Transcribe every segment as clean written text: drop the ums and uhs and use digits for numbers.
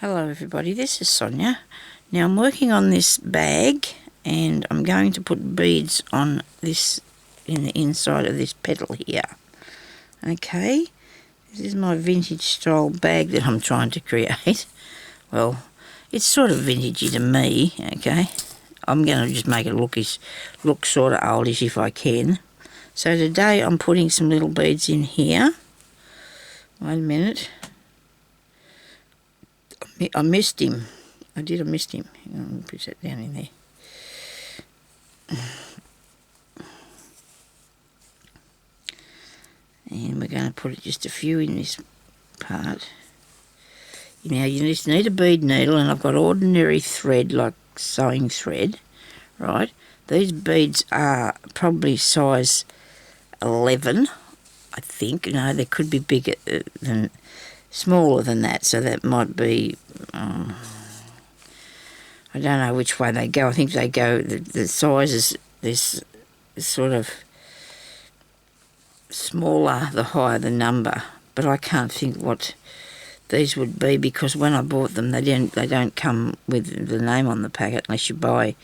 Hello everybody, this is Sonya. Now I'm working on this bag and I'm going to put beads on this in the inside of this petal here. Okay, this is my vintage style bag that I'm trying to create. Well, it's sort of vintagey to me, okay. I'm going to just make it look sort of oldish if I can. So today I'm putting some little beads in here. Wait a minute. I missed him. I missed him. Hang on, put that down in there. And we're going to put just a few in this part. Now you just need a bead needle, and I've got ordinary thread, like sewing thread, right? These beads are probably size 11, I think. No, they could be bigger smaller than that, so that might be, I don't know which way they go. I think they go, the sizes, this sort of smaller the higher the number, but I can't think what these would be, because when I bought them they don't come with the name on the packet unless you buy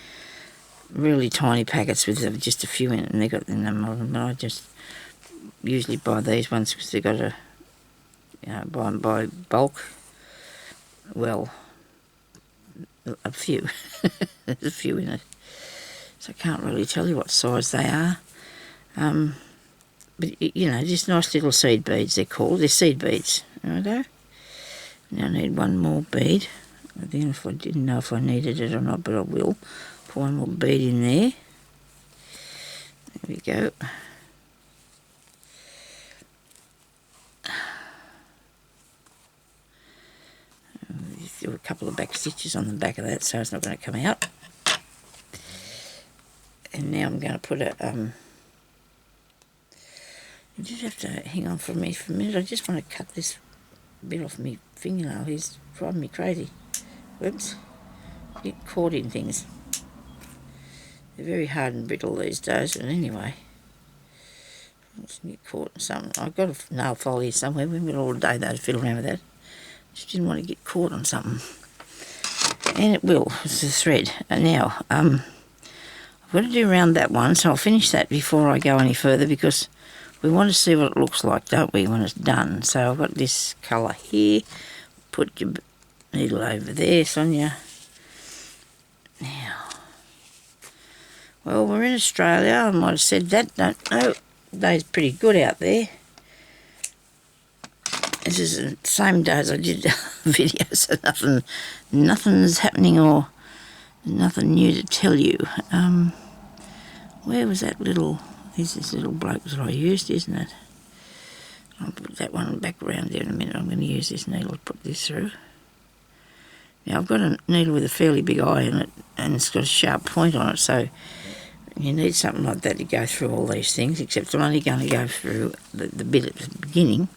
really tiny packets with just a few in it and they got the number on them. But I just usually buy these ones because they got buy them by bulk. Well, a few. There's a few in it, so I can't really tell you what size they are. But just nice little seed beads, they're called. They're seed beads, righto. Now I need one more bead. I didn't know if I needed it or not, but I will. Put one more bead in there. There we go. Just do a couple of back stitches on the back of that so it's not going to come out. And now I'm going to put you just have to hang on for me for a minute. I just want to cut this bit off my fingernail. He's driving me crazy. Whoops. Get caught in things. They're very hard and brittle these days, but anyway. I just get caught in something. I've got a nail file here somewhere. We've got all day though to fiddle around with that. Just didn't want to get caught on something. And it will. It's the thread. And now, I've got to do around that one, so I'll finish that before I go any further, because we want to see what it looks like, don't we, when it's done. So I've got this colour here. Put your needle over there, Sonya. Now, well, we're in Australia. I might have said that. Don't know. Day's pretty good out there. This is the same day as I did a video, so nothing's happening or nothing new to tell you. Where was that little... This is little bloke that I used, isn't it? I'll put that one back around there in a minute. I'm going to use this needle to put this through. Now I've got a needle with a fairly big eye in it, and it's got a sharp point on it, so you need something like that to go through all these things, except I'm only going to go through the bit at the beginning,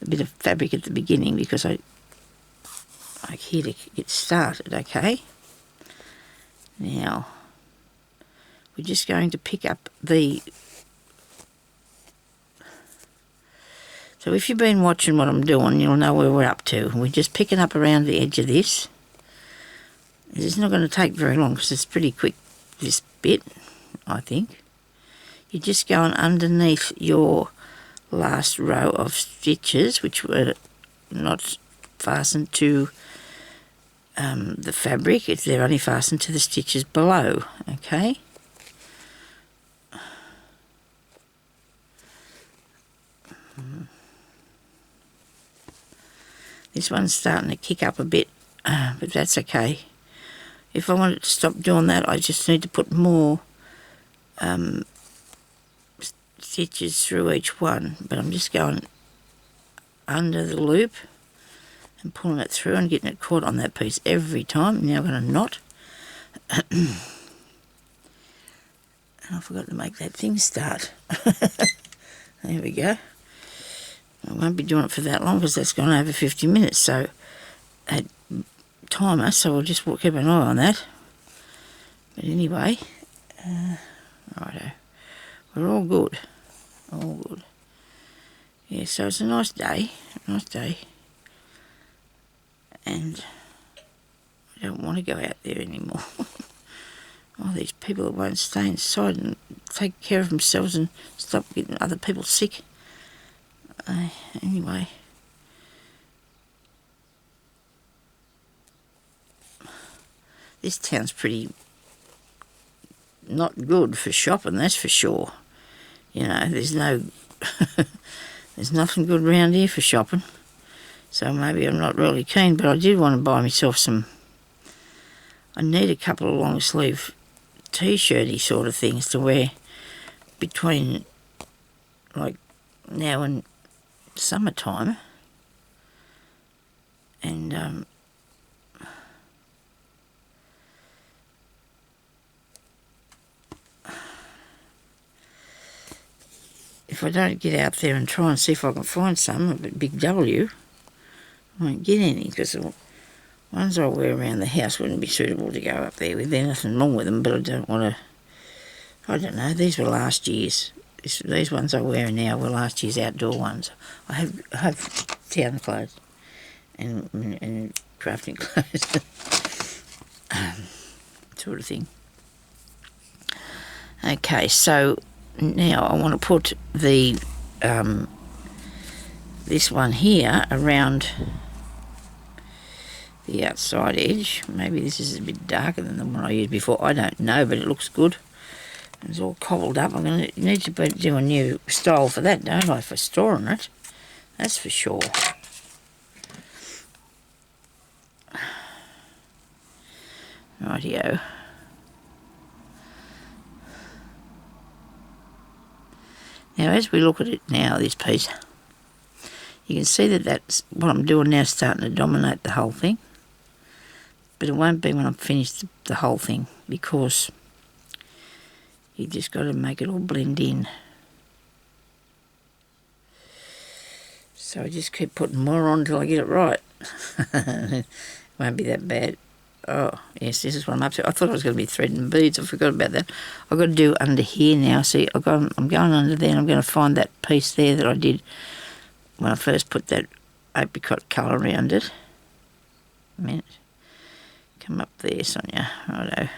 the bit of fabric at the beginning, because I'm here to get started, okay? Now, we're just going to pick up so if you've been watching what I'm doing, you'll know where we're up to. We're just picking up around the edge of this. This is not going to take very long because it's pretty quick, this bit, I think. You're just going underneath your last row of stitches, which were not fastened to the fabric. If they're only fastened to the stitches below, okay? This one's starting to kick up a bit, but that's okay. If I wanted to stop doing that, I just need to put more stitches through each one. But I'm just going under the loop and pulling it through and getting it caught on that piece every time. Now I'm going to knot. And I forgot to make that thing start. There we go. I won't be doing it for that long because that's gone over 50 minutes, so a timer, so we'll just keep an eye on that. But anyway, righto, we're all good, all good. Yeah, so it's a nice day, and I don't want to go out there anymore. All these people that won't stay inside and take care of themselves and stop getting other people sick. Anyway, this town's pretty not good for shopping, that's for sure. You know, there's nothing good round here for shopping. So maybe I'm not really keen, but I did want to buy myself some. I need a couple of long sleeve t-shirty sort of things to wear between like now and summertime, and if I don't get out there and try and see if I can find some of a big W, I won't get any, because the ones I wear around the house wouldn't be suitable to go up there with. There's nothing wrong with them, but I don't want to. I don't know, these were last year's. These ones I'm wearing now were last year's outdoor ones. I have town clothes and crafting clothes, sort of thing. Okay, so now I want to put the this one here around the outside edge. Maybe this is a bit darker than the one I used before. I don't know, but it looks good. It's all cobbled up. I'm going to need to do a new style for that, don't I, for storing it? That's for sure. Rightio. Now, as we look at it now, this piece, you can see that that's what I'm doing now, starting to dominate the whole thing. But it won't be when I've finished the whole thing, because you just got to make it all blend in. So I just keep putting more on until I get it right. It won't be that bad. Oh, yes, this is what I'm up to. I thought I was going to be threading beads. I forgot about that. I've got to do under here now. See, I'm going under there, and I'm going to find that piece there that I did when I first put that apricot colour around it. A minute. Come up there, Sonya. Righto.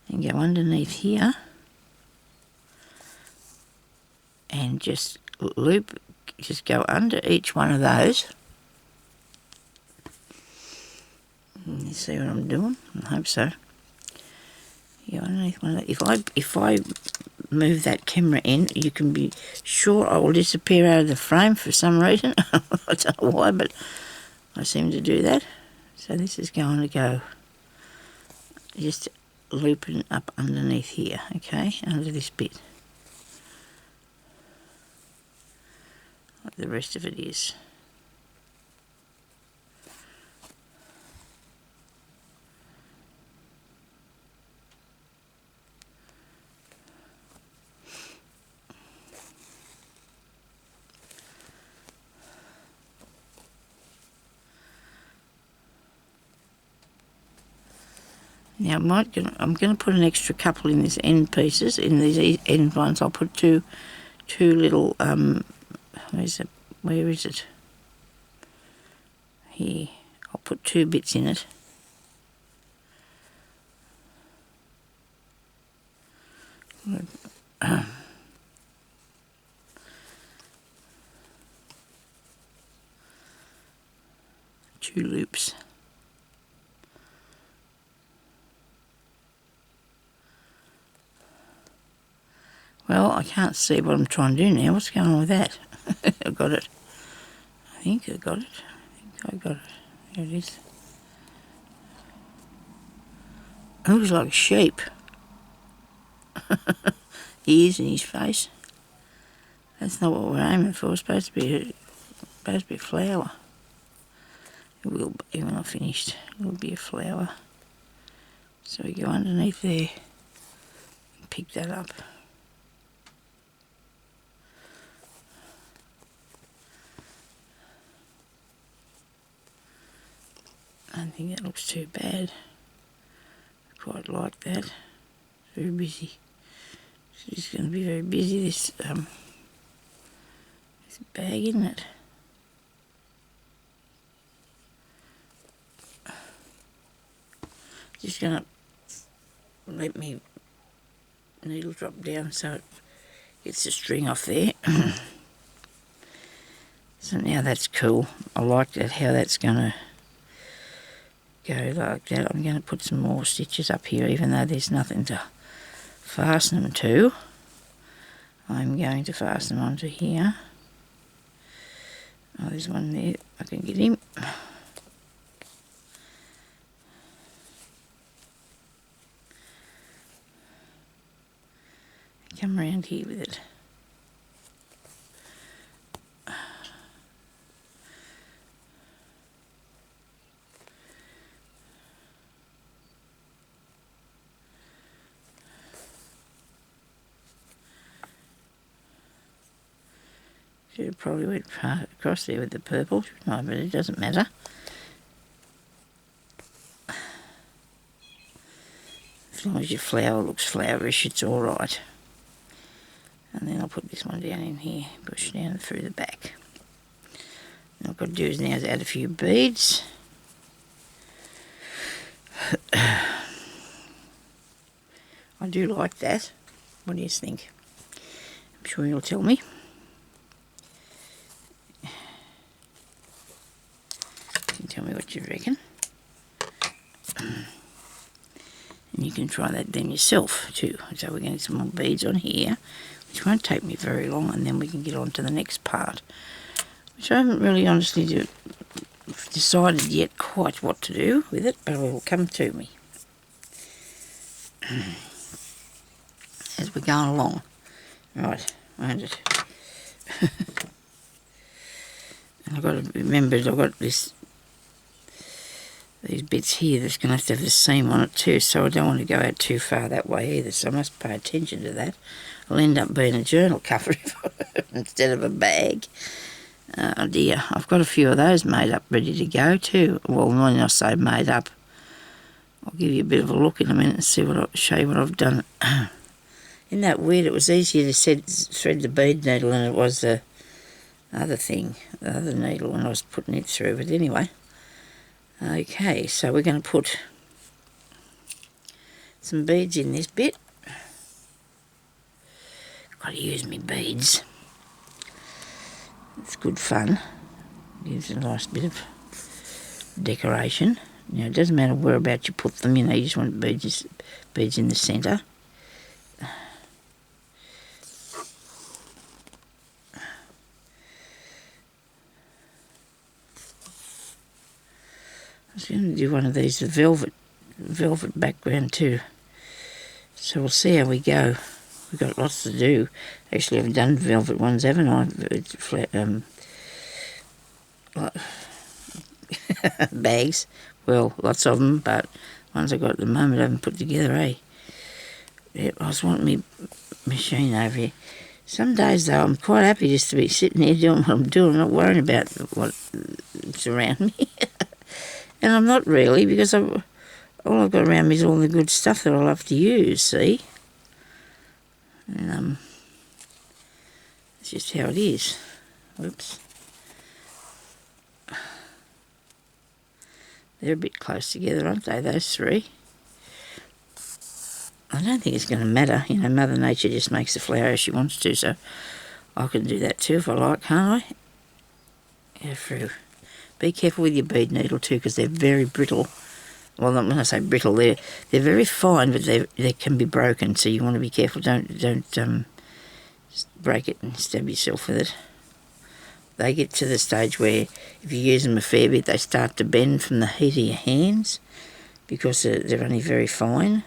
And go underneath here and just loop, just go under each one of those. You see what I'm doing? I hope so. You go underneath one of those. If I move that camera in, you can be sure I will disappear out of the frame for some reason. I don't know why, but I seem to do that. So this is going to go just looping up underneath here, okay, under this bit, like the rest of it is. Now I'm going to put an extra couple in this end pieces. In these end ones, I'll put two little where is it? Here. I'll put 2 bits in it. Two loops. Well, I can't see what I'm trying to do now. What's going on with that? I got it. I think I got it. There it is. It looks like a sheep. Ears in his face. That's not what we're aiming for. It's supposed to be a flower. It will be when I've finished. It will be a flower. So we go underneath there and pick that up. I don't think that looks too bad. I quite like that. Very busy. She's going to be very busy this bag, isn't it? Just going to let me needle drop down so it gets the string off there. So now that's cool. I like that, how that's going to go like that. I'm going to put some more stitches up here, even though there's nothing to fasten them to. I'm going to fasten them onto here. Oh, there's one there. I can get him. Come around here with it. Should have probably went across there with the purple, shouldn't I? But it doesn't matter. As long as your flower looks flowerish, it's all right. And then I'll put this one down in here, push down through the back. And all I've got to do is now add a few beads. I do like that. What do you think? I'm sure you'll tell me. You can tell me what you reckon. And you can try that then yourself too. So we're going to get some more beads on here, which won't take me very long, and then we can get on to the next part, which I haven't really honestly decided yet quite what to do with it, but it will come to me as we're going along. Right, won't it? And I've got to remember I've got these bits here that's going to have the seam on it too, so I don't want to go out too far that way either, so I must pay attention to that. I'll end up being a journal cover instead of a bag. Oh dear, I've got a few of those made up, ready to go too. Well, when I say made up, I'll give you a bit of a look in a minute and show you what I've done. Isn't that weird? It was easier to thread the bead needle than it was the other thing, the other needle when I was putting it through. But anyway, okay, so we're going to put some beads in this bit. Got to use me beads. It's good fun. Gives a nice bit of decoration. Now it doesn't matter whereabouts you put them. You know, you just want beads in the centre. I was going to do one of these velvet background too. So we'll see how we go. We've got lots to do. Actually, I've done velvet ones, haven't I? Bags. Well, lots of them, but ones I've got at the moment I haven't put together, eh? Yeah, I was wanting my machine over here. Some days, though, I'm quite happy just to be sitting here doing what I'm doing, not worrying about what's around me. And I'm not really, because all I've got around me is all the good stuff that I love to use, see? And it's just how it is. Whoops. They're a bit close together, aren't they, those three? I don't think it's going to matter. You know, Mother Nature just makes the flower as she wants to, so I can do that too if I like, can't I? Go through. Be careful with your bead needle too, because they're very brittle. Well, when I say brittle, they're very fine, but they can be broken. So you want to be careful. Don't break it and stab yourself with it. They get to the stage where if you use them a fair bit, they start to bend from the heat of your hands because they're only very fine.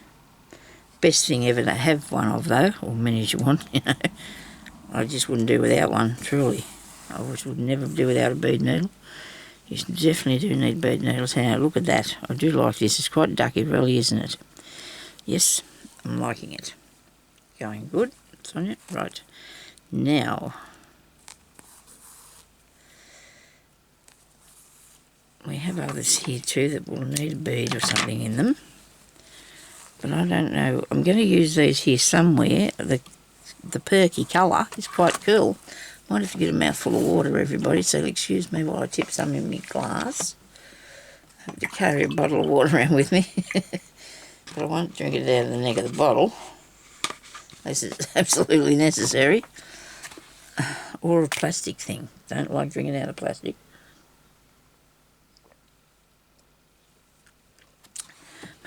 Best thing ever to have one of, though, or many as you want. You know, I just wouldn't do without one. Truly, I would never do without a bead needle. You definitely do need bead needles. Now, look at that. I do like this. It's quite ducky, really, isn't it? Yes, I'm liking it. Going good, Sonya. Right. Now, we have others here too that will need a bead or something in them. But I don't know. I'm going to use these here somewhere. The perky colour is quite cool. Might have to get a mouthful of water, everybody, so excuse me while I tip some in my glass. I have to carry a bottle of water around with me. But I won't drink it out of the neck of the bottle, unless it's absolutely necessary. Or a plastic thing. Don't like drinking out of plastic.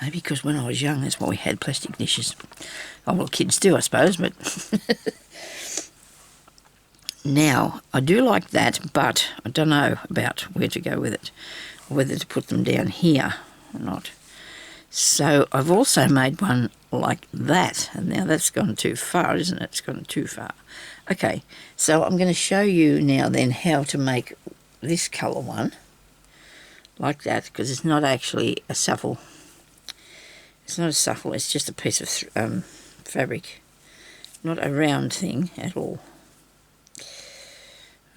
Maybe because when I was young, that's why we had plastic dishes. Oh, well, kids do, I suppose, but... Now, I do like that, but I don't know about where to go with it, or whether to put them down here or not. So I've also made one like that, and now that's gone too far, isn't it? It's gone too far. Okay, so I'm going to show you now then how to make this colour one, like that, because it's not actually a suffle. It's not a suffle, it's just a piece of fabric, not a round thing at all.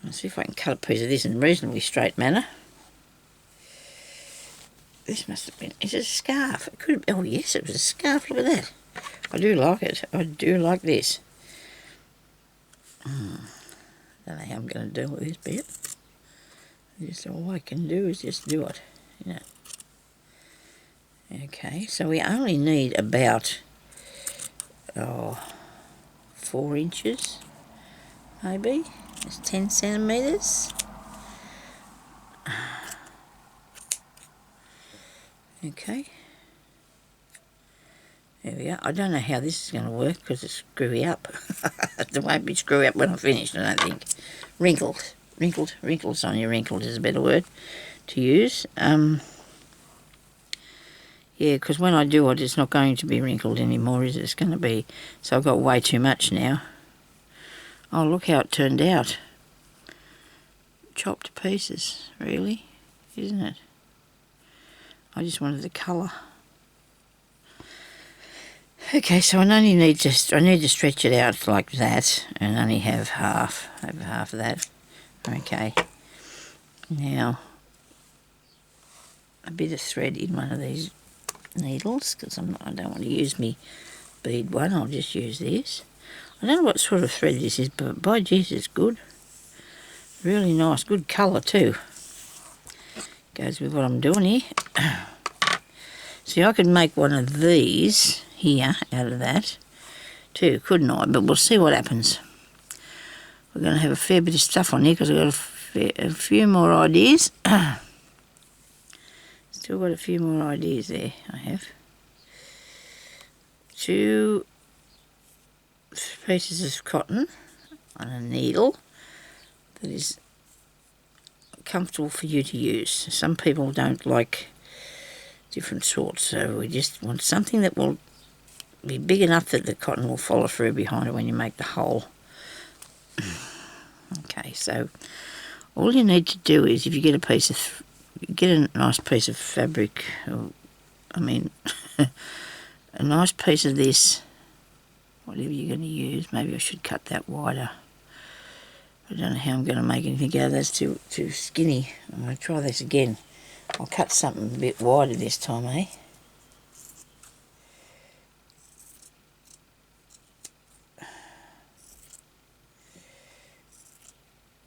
Let's see if I can cut a piece of this in a reasonably straight manner. This must have been... Is it a scarf? It could have, oh yes, it was a scarf. Look at that. I do like it. I do like this. Don't know how I'm going to deal with this bit. Just all I can do is just do it. You know. Okay, so we only need about 4 inches, maybe. It's 10 centimetres. Okay. There we go. I don't know how this is going to work because it's screwy up. It won't be screwy up when I'm finished, I don't think. Wrinkled. Wrinkled, Sonya. Wrinkled is a better word to use. Yeah, because when I do it, it's not going to be wrinkled anymore, is it? It's going to be... So I've got way too much now. Oh, look how it turned out. Chopped to pieces, really, isn't it? I just wanted the colour. Okay, so I need to stretch it out like that and only have half of that. Okay. Now, a bit of thread in one of these needles, because I don't want to use my bead one, I'll just use this. I don't know what sort of thread this is, but by Jesus, it's good. Really nice, good colour too. Goes with what I'm doing here. See, I could make one of these here out of that too, couldn't I? But we'll see what happens. We're going to have a fair bit of stuff on here because I've got a few more ideas. Still got a few more ideas there, I have. 2 pieces of cotton on a needle that is comfortable for you to use. Some people don't like different sorts, so we just want something that will be big enough that the cotton will follow through behind it when you make the hole. Okay, so all you need to do is, if you get a nice piece of fabric, or, I mean a nice piece of this, whatever you're going to use. Maybe I should cut that wider. I don't know how I'm going to make anything out of that. That's too skinny. I'm going to try this again. I'll cut something a bit wider this time, eh?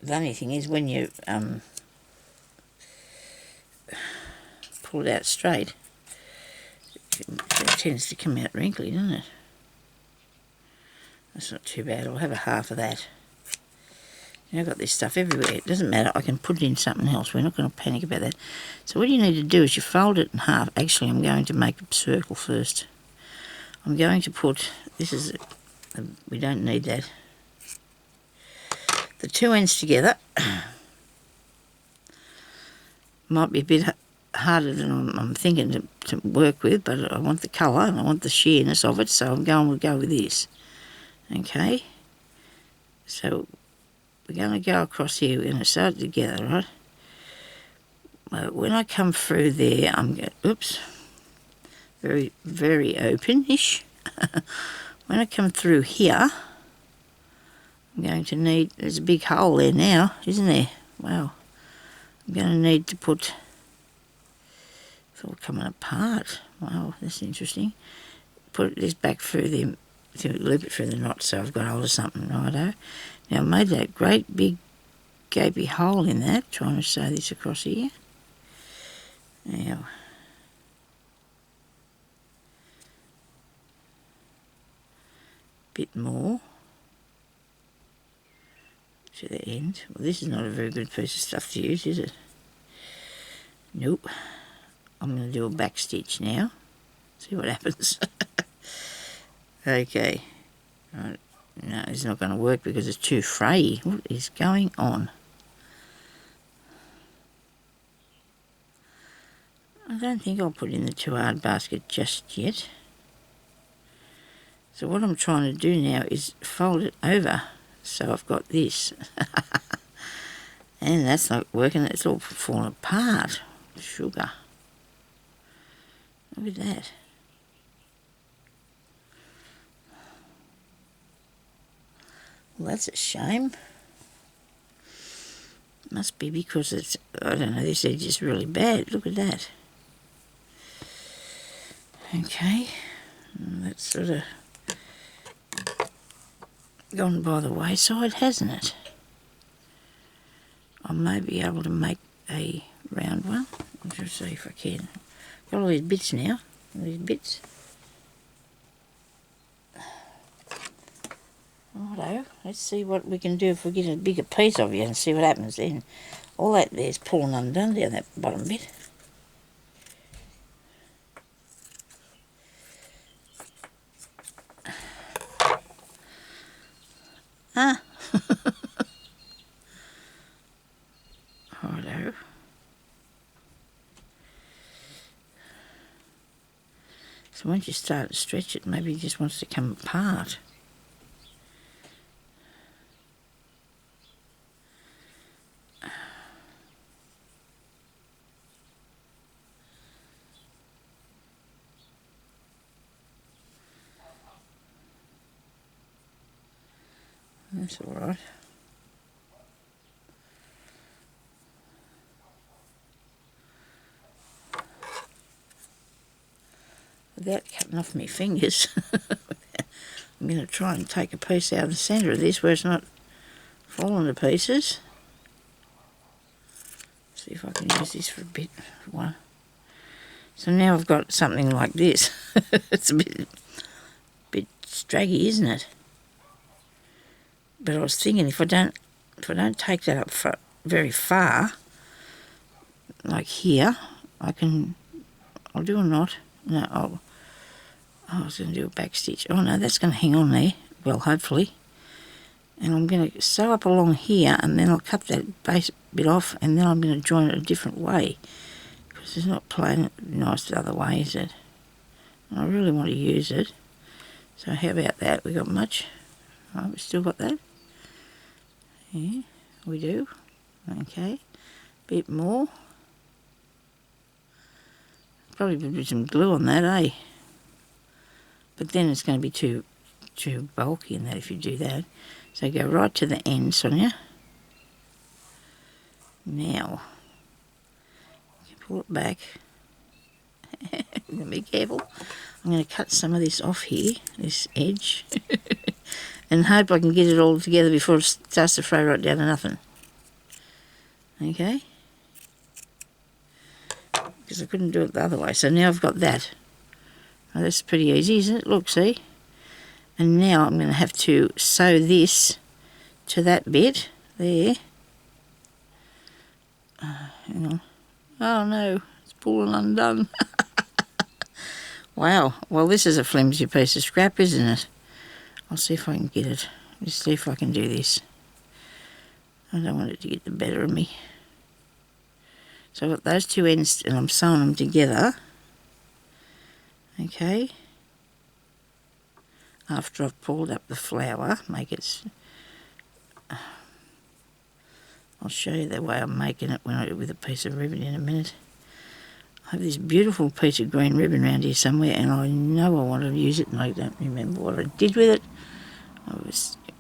The only thing is, when you pull it out straight, it tends to come out wrinkly, doesn't it? That's not too bad. I'll have a half of that. I've got this stuff everywhere. It doesn't matter. I can put it in something else. We're not going to panic about that. So what you need to do is you fold it in half. Actually, I'm going to make a circle first. I'm going to put... This is... we don't need that. The 2 ends together. Might be a bit harder than I'm thinking to work with, but I want the colour and I want the sheerness of it, so I'm going to go with this. Okay? So... we're going to go across here. We're going to start it together, right? When I come through there, I'm going to... Oops. Very, very open-ish. When I come through here, I'm going to need... There's a big hole there now, isn't there? Wow. I'm going to need to put... It's all coming apart. Wow, that's interesting. Put this back through the... to loop it through the knot, so I've got hold of something, righto. Now I made that great big gapey hole in that, trying to sew this across here. Now, bit more to the end. Well, this is not a very good piece of stuff to use, is it? Nope. I'm going to do a back stitch now. See what happens. Okay. Right. No, it's not going to work because it's too frayy. What is going on? I don't think I'll put in the too hard basket just yet. So what I'm trying to do now is fold it over so I've got this. And that's not working, it's all falling apart. Sugar. Look at that. Well, that's a shame. Must be because it's, I don't know, this edge is really bad. Look at that. Okay. That's sort of gone by the wayside, hasn't it? I may be able to make a round one. I'll just see if I can. Got all these bits now. All these bits. Righto. Let's see what we can do if we get a bigger piece of you and see what happens then. All that there's pulling undone down that bottom bit. Ah. Righto. So once you start to stretch it, maybe it just wants to come apart. That's all right. Without cutting off my fingers, I'm going to try and take a piece out of the centre of this where it's not falling to pieces. See if I can use this for a bit. One. So now I've got something like this. It's a bit straggy, isn't it? But I was thinking if I don't take that up very far, like here, I'll do a knot. No, I was going to do a back stitch. Oh no, that's going to hang on there. Well, hopefully. And I'm going to sew up along here, and then I'll cut that base bit off, and then I'm going to join it a different way, because it's not plain nice the other way, is it? And I really want to use it. So how about that? We got much? Oh, we still got that? Yeah, we do. Okay, bit more. Probably put some glue on that, eh? But then it's going to be too bulky in that if you do that. So go right to the end, Sonia. Now, you pull it back. Be careful. I'm going to cut some of this off here, this edge, and hope I can get it all together before it starts to fray right down to nothing. Okay? Because I couldn't do it the other way. So now I've got that. Oh, that's pretty easy, isn't it? Look, see? And now I'm going to have to sew this to that bit there. Hang on. Oh no, it's pulling undone. Wow, well this is a flimsy piece of scrap, isn't it? I'll see if I can get it. Let's see if I can do this. I don't want it to get the better of me. So I've got those two ends and I'm sewing them together. Okay. After I've pulled up the flower, make it... I'll show you the way I'm making it when I do it with a piece of ribbon in a minute. I have this beautiful piece of green ribbon around here somewhere, and I know I want to use it, and I don't remember what I did with it.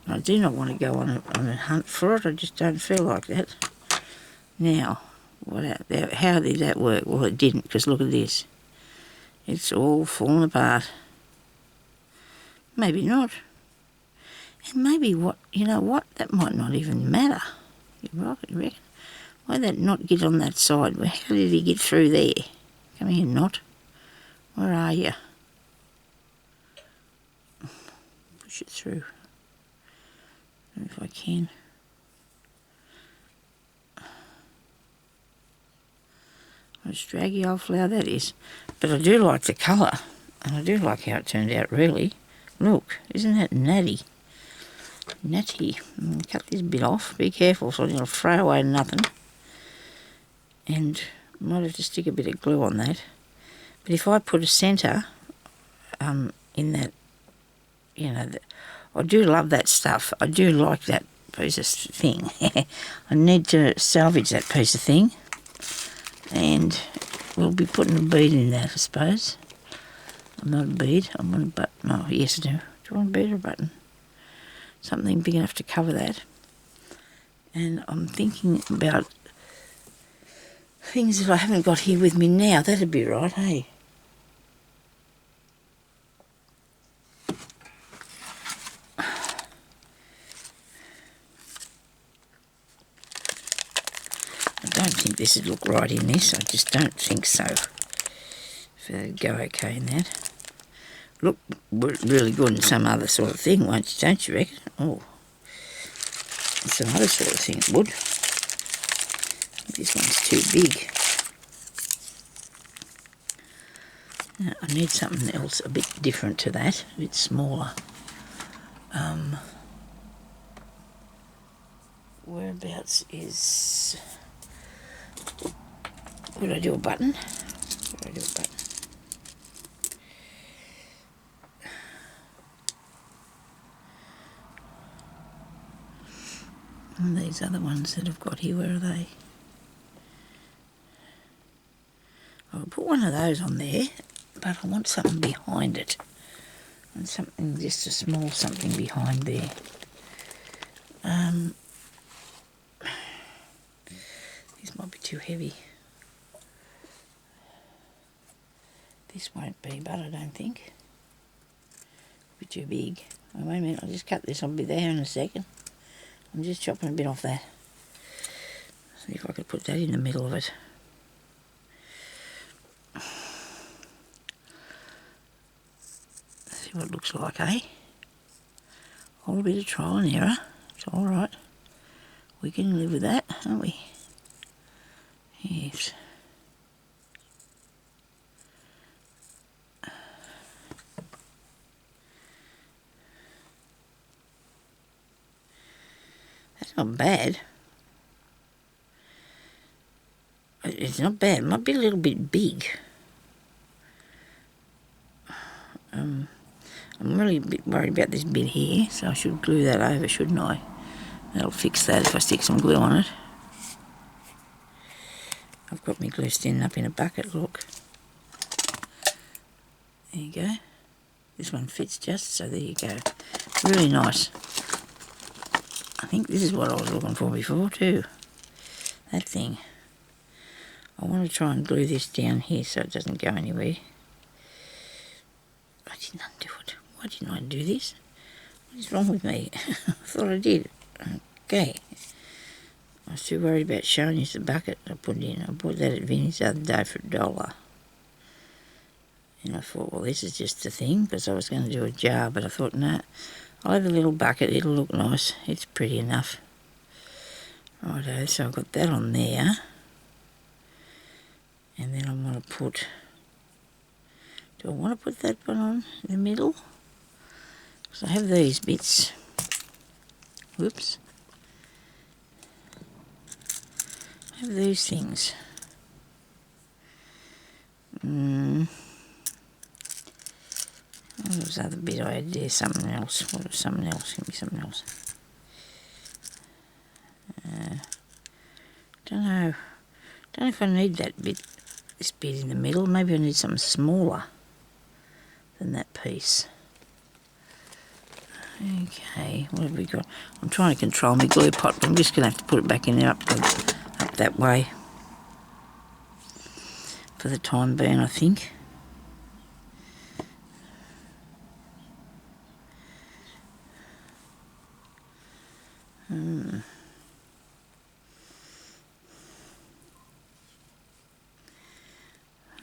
I do not want to go on a hunt for it. I just don't feel like that. Now, how did that work? Well, it didn't, because look at this. It's all fallen apart. Maybe not. And maybe you know what, that might not even matter. You reckon? Why did that knot get on that side? Well, how did he get through there? Come here, knot. Where are you? Push it through. If I can. What a draggy old flower that is. But I do like the colour. And I do like how it turned out, really. Look, isn't that natty? Natty. Cut this bit off. Be careful so you'll throw away nothing. And might have to stick a bit of glue on that. But if I put a centre in that, you know, I do love that stuff. I do like that piece of thing. I need to salvage that piece of thing. And we'll be putting a bead in that, I suppose. I'm not a bead. I want a button. Oh, yes I do. Do you want a bead or a button? Something big enough to cover that. And I'm thinking about things that I haven't got here with me now. That'd be right, hey? I don't think this would look right in this. I just don't think so. If it'd go okay in that. Look really good in some other sort of thing, don't you reckon? Oh, some other sort of thing it would. This one's too big. I need something else a bit different to that, a bit smaller. Whereabouts is... Would I do a button? Would I do a button? And these other ones that I've got here, where are they? I'll put one of those on there, but I want something behind it. And something, just a small something behind there. These might be too heavy. This won't be, but I don't think. It'll be too big. Oh, wait a minute, I'll just cut this, I'll be there in a second. I'm just chopping a bit off that. See if I could put that in the middle of it. See what it looks like, eh? A little bit of trial and error. It's alright. We can live with that, can't we? Yes. That's not bad. It's not bad. It might be a little bit big. I'm really a bit worried about this bit here, so I should glue that over, shouldn't I? That'll fix that if I stick some glue on it. I've got my glue standing up in a bucket, look. There you go. This one fits just, so there you go. Really nice. I think this is what I was looking for before too. That thing. I want to try and glue this down here so it doesn't go anywhere. I didn't undo it. Why didn't I do this? What is wrong with me? I thought I did. Okay. I was too worried about showing you the bucket I put in. I bought that at Vinnie's the other day for $1. And I thought, well, this is just a thing, because I was going to do a jar, but I thought, no, I'll have a little bucket. It'll look nice. It's pretty enough. Righto, so I've got that on there. And then I'm going to put... Do I want to put that one on in the middle? Because I have these bits. Whoops. I have these things. What was the other bit I had there? Something else. What was something else? Give me something else. Don't know. Don't know if I need that bit, this bit in the middle. Maybe I need something smaller than that piece. Okay, what have we got? I'm trying to control my glue pot, but I'm just going to have to put it back in there up that way for the time being, I think.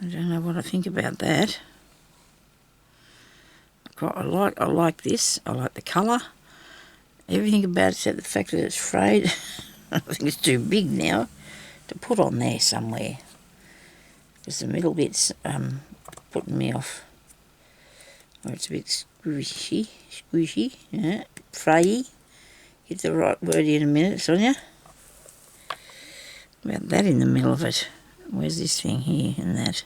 I don't know what I think about that. I like this. I like the colour. Everything about it except the fact that it's frayed. I think it's too big now to put on there somewhere. Because the middle bit's putting me off. Or it's a bit squishy, yeah, frayy. Get the right word in a minute, Sonya. About that in the middle of it. Where's this thing here and that?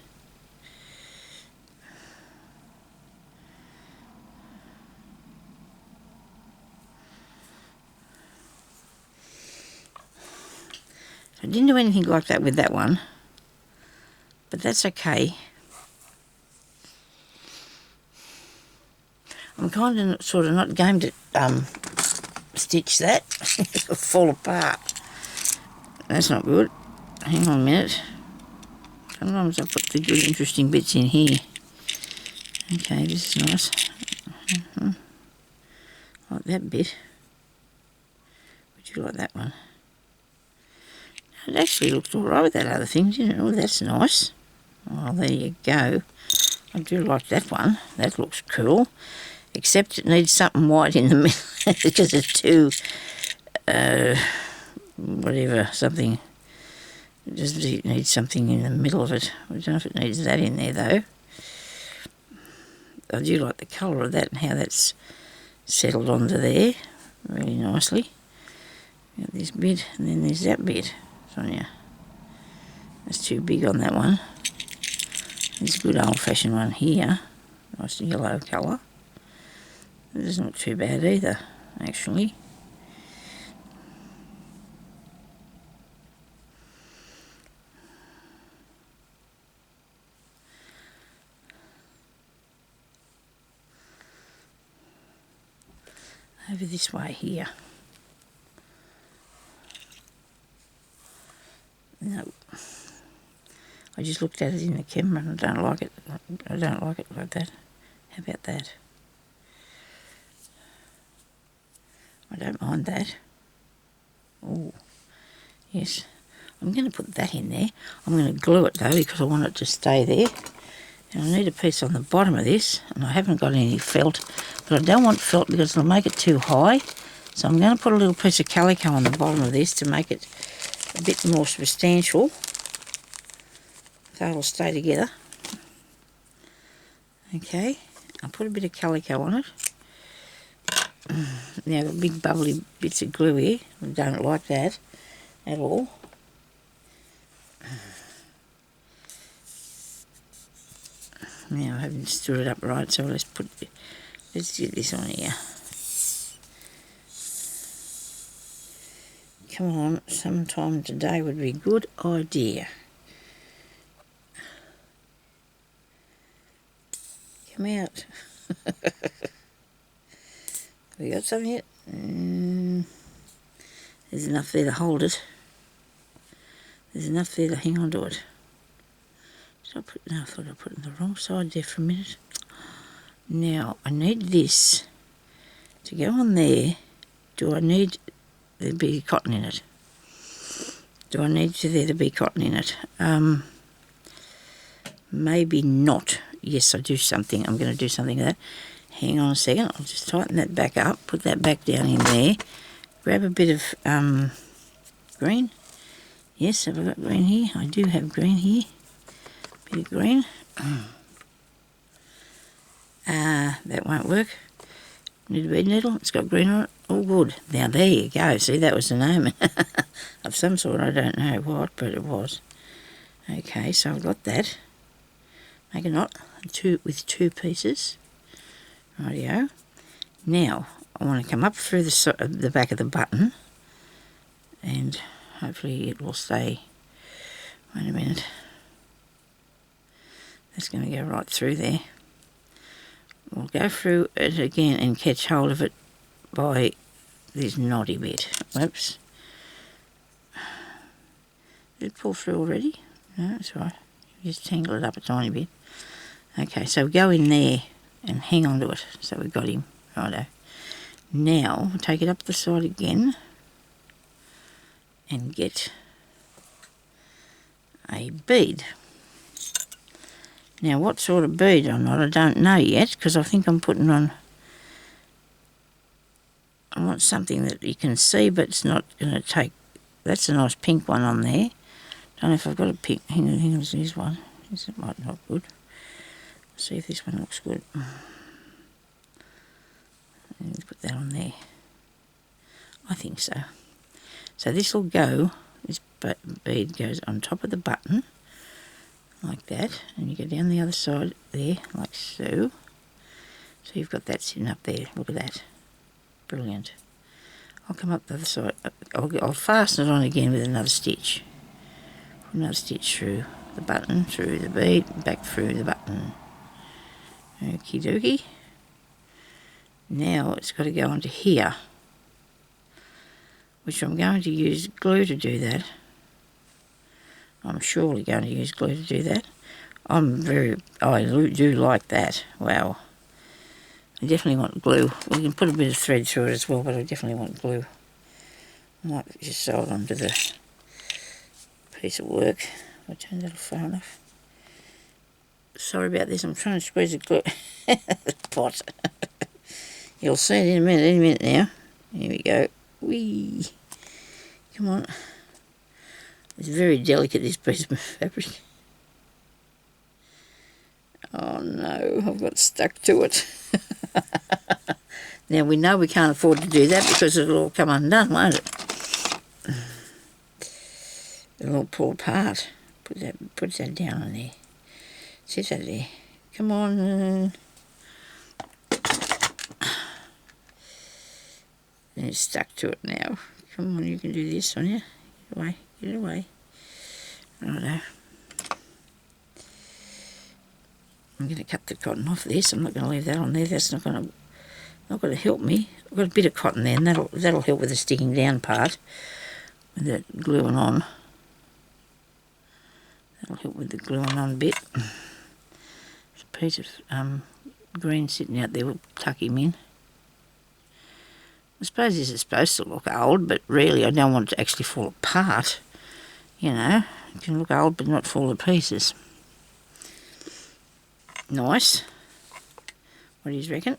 I didn't do anything like that with that one, but that's okay. I'm kind of sort of not going to stitch that. It'll fall apart. That's not good. Hang on a minute. Sometimes I put the good interesting bits in here. Okay, this is nice. Like that bit. Would you like that one? It actually looks alright with that other thing, didn't it? Oh, that's nice. Well, there you go. I do like that one. That looks cool. Except it needs something white in the middle because it's too, whatever, something. It just needs something in the middle of it. I don't know if it needs that in there, though. I do like the colour of that and how that's settled onto there really nicely. Got this bit, and then there's that bit. Sonya. That's too big on that one. There's a good old-fashioned one here. Nice yellow colour. This is not too bad either, actually. Over this way here. No. I just looked at it in the camera and I don't like it. I don't like it like that. How about that? I don't mind that. Oh, yes. I'm going to put that in there. I'm going to glue it though because I want it to stay there. And I need a piece on the bottom of this, and I haven't got any felt, but I don't want felt because it'll make it too high. So I'm going to put a little piece of calico on the bottom of this to make it a bit more substantial. So it'll stay together. Okay, I'll put a bit of calico on it. Now the big bubbly bits of glue here, I don't like that at all. Now I haven't stood it up right, so let's get this on here. Come on, sometime today would be a good idea. Come out. Have we got some yet? There's enough there to hold it. There's enough there to hang on to it. No, I thought I put it on the wrong side there for a minute. Now, I need this to go on there. Do I need there to be cotton in it? Do I need there to be cotton in it? Maybe not. Yes, I do something. I'm going to do something with that. Hang on a second. I'll just tighten that back up. Put that back down in there. Grab a bit of green. Yes, have I got green here? I do have green here. Bit of green. That won't work. Need a bead needle. It's got green on it. All good. Now there you go. See, that was the name of some sort. I don't know what, but it was. Okay, so I've got that. Make a knot with two pieces. Rightio. Now I want to come up through the back of the button, and hopefully it will stay. Wait a minute. That's going to go right through there. We'll go through it again and catch hold of it by this knotty bit. Whoops. Did it pull through already? No, it's all right. Just tangle it up a tiny bit. Okay, so go in there and hang on to it. So we've got him. Righto. Now, take it up the side again and get a bead. Now what sort of bead I'm not, I don't know yet, because I think I'm putting on, I want something that you can see but it's not going to take, that's a nice pink one on there. Don't know if I've got a pink, hang on, here's one. This might not good. See if this one looks good. Put that on there. I think so. So this will go, this bead goes on top of the button, like that, and you go down the other side there, like so. So you've got that sitting up there, look at that. Brilliant. I'll come up the other side, I'll fasten it on again with another stitch. Put another stitch through the button, through the bead, back through the button. Okie dokie. Now it's got to go onto here, which I'm going to use glue to do that. I'm surely going to use glue to do that. I do like that. Wow. I definitely want glue. We can put a bit of thread through it as well, but I definitely want glue. I might just sew it onto the piece of work. I'll turn that far enough. Sorry about this, I'm trying to squeeze the glue. The pot. You'll see it in a minute now. Here we go. Whee! Come on. It's very delicate, this piece of fabric. Oh no, I've got stuck to it. Now we know we can't afford to do that because it'll all come undone, won't it? It'll all pull apart. Put that down on there. Sit that there. Come on. And it's stuck to it now. Come on, you can do this, Sonya. Get away, get away. Righto. I'm going to cut the cotton off this. I'm not going to leave that on there. That's not going to help me. I've got a bit of cotton there, and that'll help with the sticking down part, with that gluing on. That'll help with the gluing on bit. There's a piece of green sitting out there. We'll tuck him in. I suppose this is supposed to look old, but really I don't want it to actually fall apart. You know, it can look old but not fall to pieces. Nice. What do you reckon?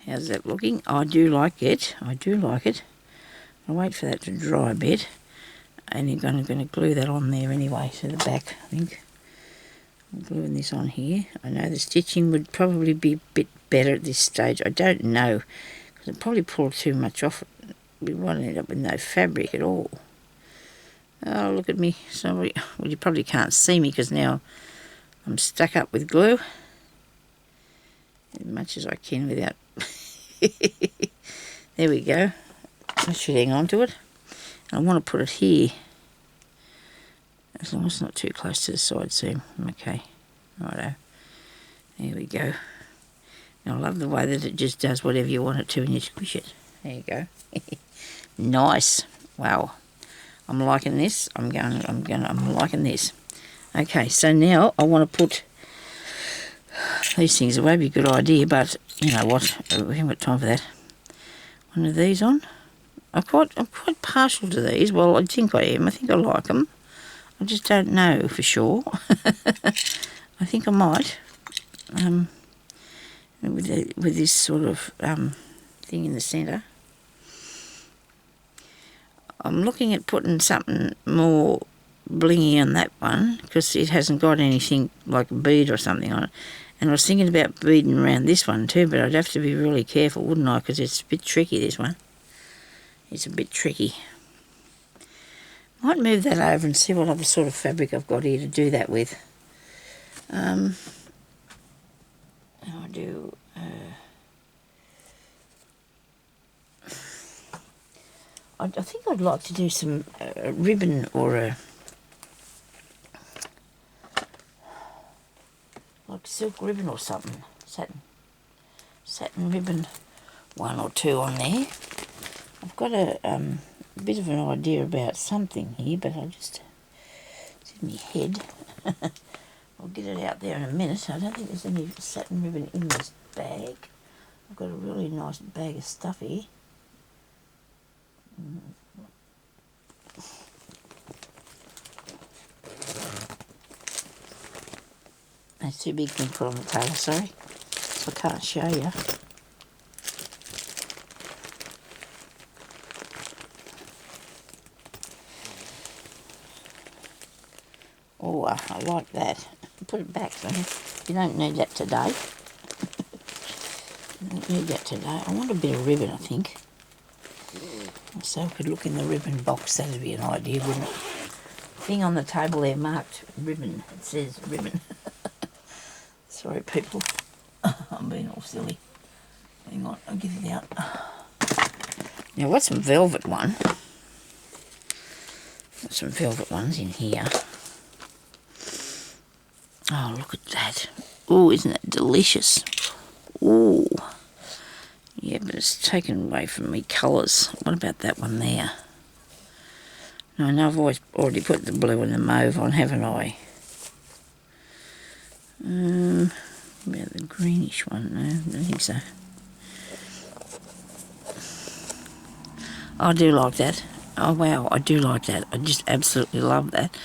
How's that looking? I do like it. I do like it. I'll wait for that to dry a bit. And I'm going to glue that on there anyway, to the back, I think. I'm gluing this on here. I know the stitching would probably be a bit better at this stage. I don't know. It'll probably pull too much off. We won't end up with no fabric at all. Oh, look at me. Sorry. Well, you probably can't see me because now I'm stuck up with glue. As much as I can without... There we go. I should hang on to it. I want to put it here. As long as it's not too close to the side seam. Okay. Righto. There we go. I love the way that it just does whatever you want it to and you squish it. There you go. Nice. Wow. I'm liking this. I'm liking this. Okay, so now I want to put these things away. Be a good idea, but you know what? We haven't got time for that. One of these on. I'm quite partial to these. Well, I think I am. I think I like them. I just don't know for sure. I think I might. With this sort of thing in the centre. I'm looking at putting something more blingy on that one because it hasn't got anything like a bead or something on it. And I was thinking about beading around this one too, but I'd have to be really careful, wouldn't I? Because it's a bit tricky, this one. It's a bit tricky. Might move that over and see what other sort of fabric I've got here to do that with. I'll do... I think I'd like to do some ribbon or a... like silk ribbon or something. Satin ribbon, one or two on there. I've got a bit of an idea about something here, but I just... it's in my head. I'll get it out there in a minute. I don't think there's any satin ribbon in this bag. I've got a really nice bag of stuff here. it's too big for me to put on the table, sorry. So I can't show you. Oh, I like that. Put it back, Sonya. You don't need that today. You don't need that today. I want a bit of ribbon, I think. So I could look in the ribbon box. That'd be an idea, wouldn't it? Thing on the table there marked ribbon. It says ribbon. Sorry, people. I'm being all silly. Hang on, I'll get it out. Now, what's some velvet one? Got some velvet ones in here. Oh, look at that. Oh, isn't that delicious? Oh. Yeah, but it's taken away from me colours. What about that one there? No, I know I've already put the blue and the mauve on, haven't I? About the greenish one? No, I don't think so. I do like that. Oh, wow, I do like that. I just absolutely love that.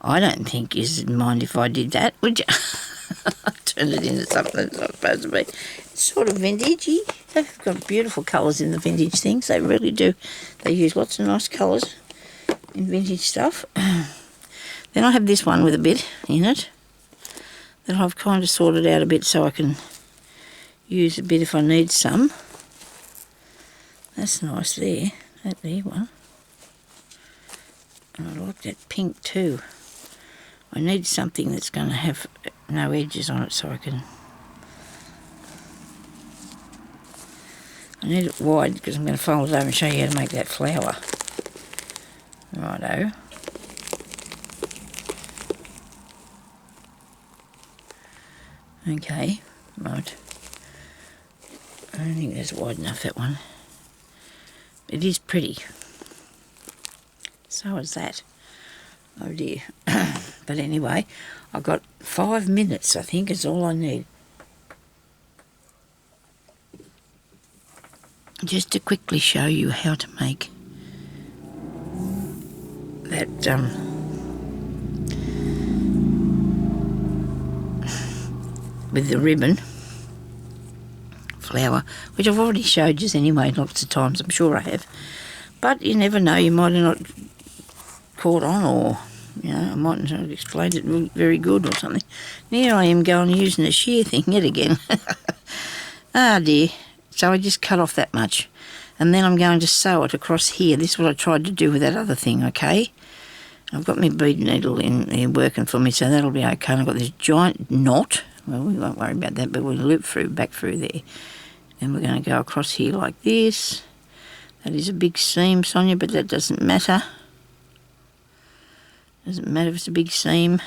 I don't think you'd mind if I did that, would you? Turn it into something it's not supposed to be. It's sort of vintagey. They've got beautiful colours in the vintage things. They really do. They use lots of nice colours in vintage stuff. Then I have this one with a bit in it that I've kind of sorted out a bit so I can use a bit if I need some. That's nice there, that there one. And I like that pink too. I need something that's going to have no edges on it so I can... I need it wide because I'm going to fold it over and show you how to make that flower. Righto. Okay, right. I don't think that's wide enough, that one. It is pretty. So is that. Oh dear. But anyway, I've got 5 minutes, I think, is all I need. Just to quickly show you how to make that with the ribbon flower, which I've already showed you anyway lots of times, I'm sure I have. But you never know, you might have not caught on, or you know, I mightn't have explained it very good or something. And here I am going using a shear thing yet again. Ah dear. So I just cut off that much. And then I'm going to sew it across here. This is what I tried to do with that other thing, okay? I've got my bead needle in there working for me, so that'll be okay. And I've got this giant knot. Well, we won't worry about that, but we'll loop back through there. And we're going to go across here like this. That is a big seam, Sonya, but that doesn't matter. Doesn't matter if it's a big seam.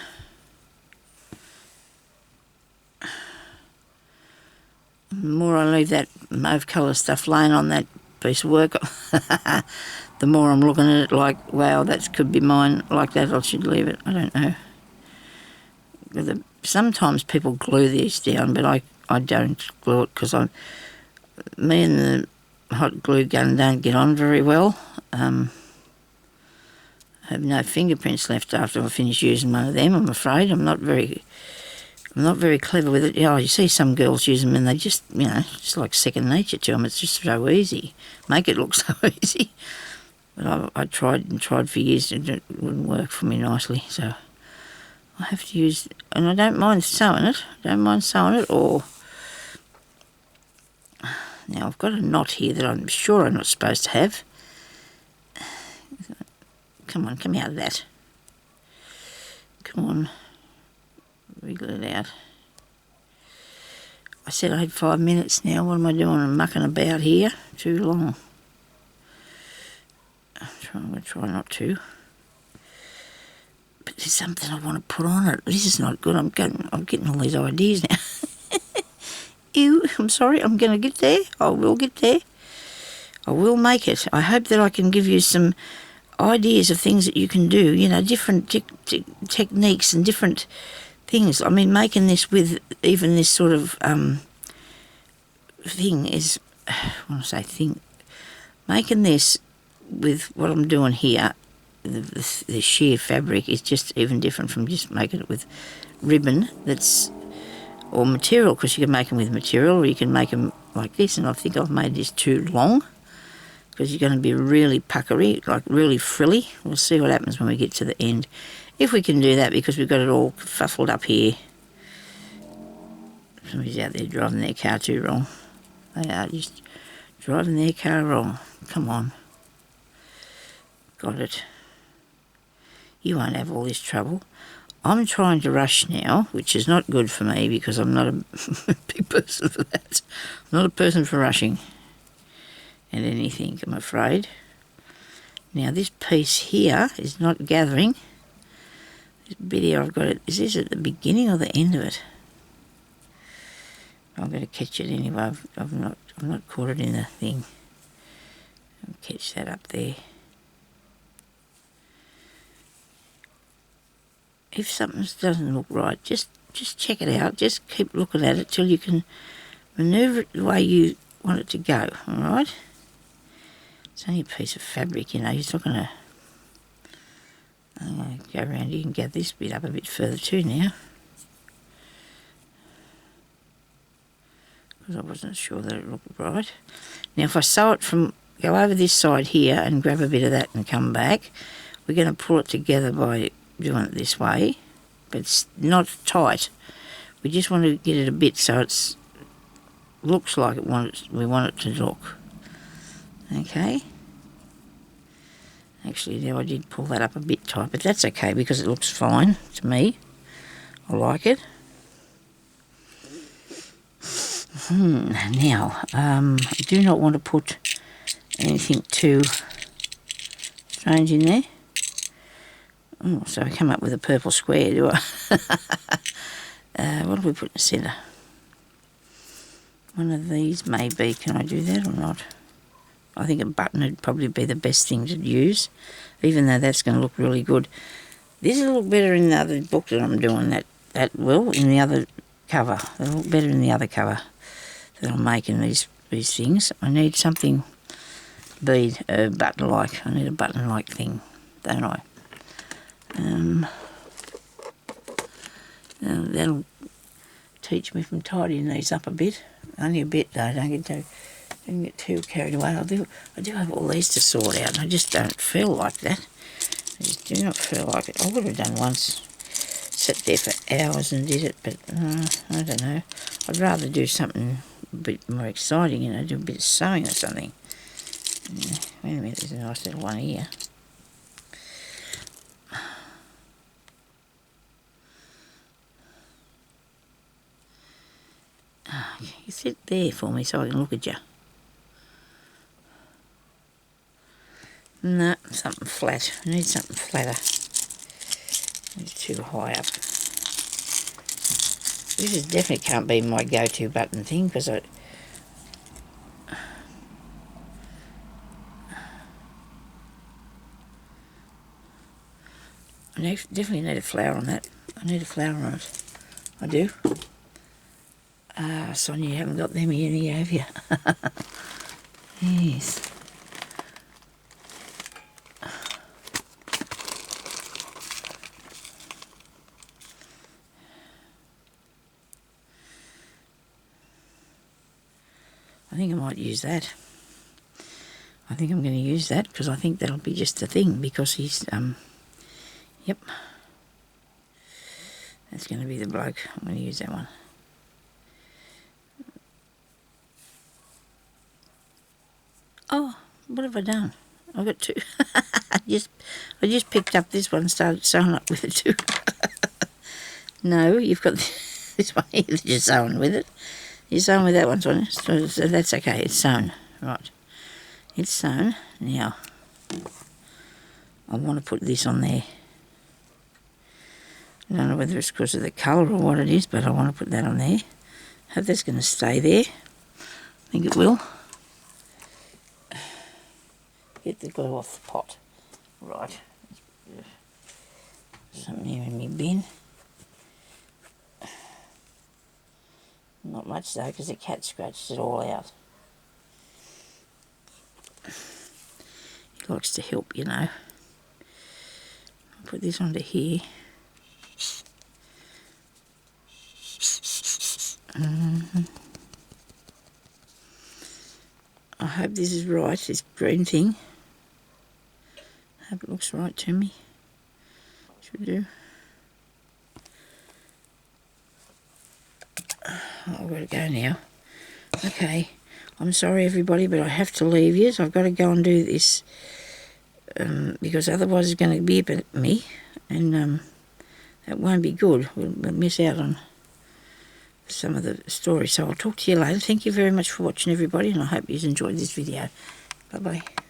The more I leave that mauve colour stuff laying on that piece of work, the more I'm looking at it like, wow, that could be mine. Like that, I should leave it. I don't know. Sometimes people glue these down, but I don't glue it because me and the hot glue gun don't get on very well. I have no fingerprints left after I finish using one of them, I'm afraid. I'm not very clever with it. Yeah, you see some girls use them and they just, you know, it's like second nature to them. It's just so easy. Make it look so easy. But I tried for years and it wouldn't work for me nicely. So I have to use, and I don't mind sewing it. Or, now I've got a knot here that I'm sure I'm not supposed to have. Come on, come out of that. Come on. Wriggle it out. I said I had 5 minutes now. What am I doing? I'm mucking about here. Too long. I'm going to try not to. But there's something I want to put on it. This is not good. I'm getting all these ideas now. Ew, I'm sorry. I'm going to get there. I will get there. I will make it. I hope that I can give you some ideas of things that you can do. You know, different techniques and different things. I mean, making this with even this sort of thing is, when I say thing, making this with what I'm doing here, the sheer fabric is just even different from just making it with ribbon that's or material, because you can make them with material, or you can make them like this, and I think I've made this too long because you're going to be really puckery, like really frilly. We'll see what happens when we get to the end. If we can do that, because we've got it all fuffled up here. Somebody's out there driving their car too wrong. They are just driving their car wrong. Come on. Got it. You won't have all this trouble. I'm trying to rush now, which is not good for me because I'm not a big person for that. I'm not a person for rushing at anything, I'm afraid. Now this piece here is not gathering. This bit here I've got it. Is this at the beginning or the end of it? I'm going to catch it anyway. I've not caught it in the thing. I'll catch that up there. If something doesn't look right, just check it out. Just keep looking at it till you can manoeuvre it the way you want it to go, alright? It's only a piece of fabric, you know. You're not going to... I'm going to go around here and gather this bit up a bit further too now. Because I wasn't sure that it looked right. Now if I sew it from... Go over this side here and grab a bit of that and come back. We're going to pull it together by doing it this way, but it's not tight. We just want to get it a bit so it's looks like we want it to look. Okay. Actually, now I did pull that up a bit tight, but that's okay because it looks fine to me. I like it. Now, I do not want to put anything too strange in there. Oh, so I come up with a purple square, do I? What do we put in the centre? One of these maybe. Can I do that or not? I think a button would probably be the best thing to use, even though that's going to look really good. This will look better in the other book that I'm doing. That will in the other cover. It'll look better in the other cover that I'm making these things. I need something bead button-like. I need a button-like thing, don't I? That'll teach me from tidying these up a bit. Only a bit though, don't get too carried away. I do have all these to sort out and I just don't feel like that. I just do not feel like it. I would have done once, sat there for hours and did it, but I don't know. I'd rather do something a bit more exciting, you know, do a bit of sewing or something. Wait a minute, there's a nice little one here. You sit there for me so I can look at you. No, something flat. I need something flatter. It's too high up. This definitely can't be my go-to button thing because I definitely need a flower on that. I need a flower on it. I do. Sonya, you haven't got them in here, have you? Yes. I think I might use that. I think I'm going to use that because I think that'll be just the thing because he's, yep. That's going to be the bloke. I'm going to use that one. Oh, what have I done? I've got two. I just picked up this one and started sewing up with it too. No, you've got this one here that you're sewing with it. You're sewing with that one, Sonya. So that's okay. It's sewn. Right. It's sewn. Now, I want to put this on there. I don't know whether it's because of the colour or what it is, but I want to put that on there. Hope that's going to stay there. I think it will. Get the glue off the pot. Right. Something here in my bin. Not much though, because the cat scratched it all out. He likes to help, you know. I'll put this onto here. hope this is right, this green thing. Hope it looks right to me. Should do. Oh, I've got to go now. Okay, I'm sorry everybody, but I have to leave you. So I've got to go and do this because otherwise it's going to be at me, and that won't be good. We'll miss out on some of the story. So I'll talk to you later. Thank you very much for watching, everybody, and I hope you've enjoyed this video. Bye-bye.